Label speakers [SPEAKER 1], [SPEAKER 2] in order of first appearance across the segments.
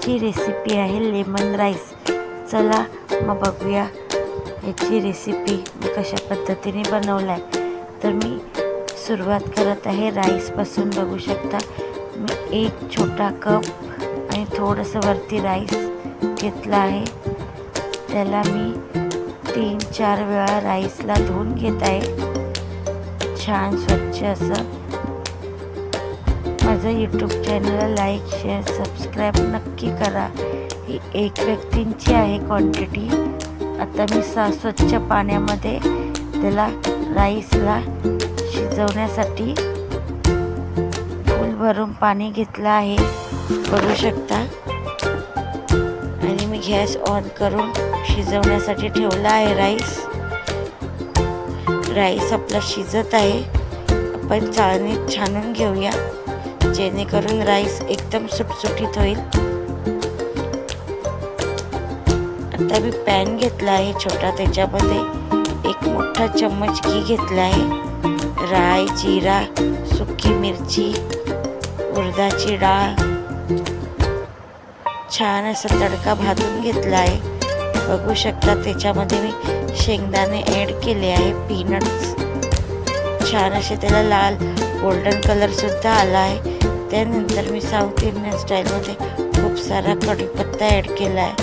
[SPEAKER 1] आजची रेसिपी आहे lemon rice. चला मग बघूया याची रेसिपी मी कशा पद्धतीने बनवला आहे। तर मी सुरुवात करत आहे राईसपासून। बघू शकता मी एक छोटा कप आणि थोडंसं वरती राईस घेतला आहे। त्याला मी 3-4 वेळा राईसला धुवून घेत आहे छान स्वच्छ असं। माझं यूट्यूब चॅनलला लाईक शेअर सबस्क्राईब नक्की करा। ही एक व्यक्तींची आहे क्वांटिटी। आता मी स्वच्छ पाण्यामध्ये त्याला राईसला शिजवण्यासाठी फुल भरून पाणी घेतलं आहे बघू शकता। आणि मी गॅस ऑन करून शिजवण्यासाठी ठेवला आहे राईस आपला शिजत आहे। आपण चाळणीत छानून घेऊया जेणेकरून राईस एकदम सुटसुटीत होईल। आता मी पॅन घेतला आहे छोटा, त्याच्यामध्ये एक मोठा चम्मच घी घेतला आहे। राई, जिरा, सुकी मिरची, उडदाची डाळ छान असा तडका भाजून घेतला आहे बघू शकता। त्याच्यामध्ये मी शेंगदाणे ॲड केले आहे, पीनट्स छान असे त्याला लाल गोल्डन कलर सुद्धा आला आहे। त्यानंतर मी साऊथ इंडियन स्टाईलमध्ये खूप सारा कढीपत्ता ॲड केला आहे,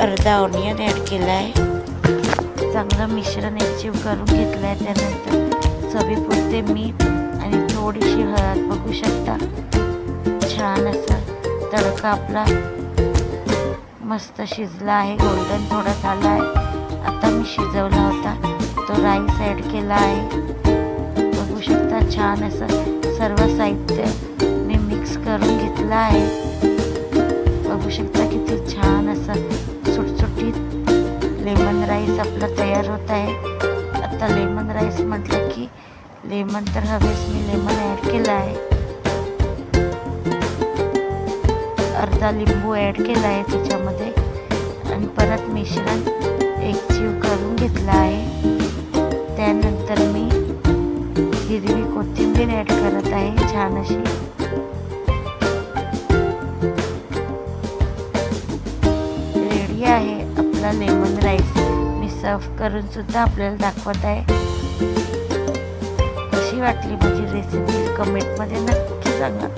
[SPEAKER 1] अर्धा ऑनियन ॲड केला आहे। चांगलं मिश्रण एकजीव करून घेतलं आहे। त्यानंतर चवीपुरते मीठ आणि थोडीशी हळद बघू शकता। छान असं तडका आपला मस्त शिजला आहे, गोल्डन थोडा झाला आहे। आता मी शिजवला होता तो राईस ॲड केला आहे बघू शकता। छान असं सर्व साहित्य मी मिक्स करून घेतलं आहे बघू शकता। किती छान असं सुटसुटीत लेमन राईस आपला तयार होत आहे। आता लेमन राईस म्हटलं की लेमन तर हवेच, मी लेमन ॲड केला आहे, अर्धा लिंबू ॲड केला आहे त्याच्यामध्ये आणि परत मिश्रण एकजीव करून घेतलं आहे। त्यानंतर मी हिरवी कोथिंबीर ॲड करत आहे छान अशी। रेडी आहे आपला लेमन राईस। मी सर्व करून सुद्धा आपल्याला दाखवत आहे। कशी वाटली माझी रेसिपी कमेंटमध्ये नक्की सांगा।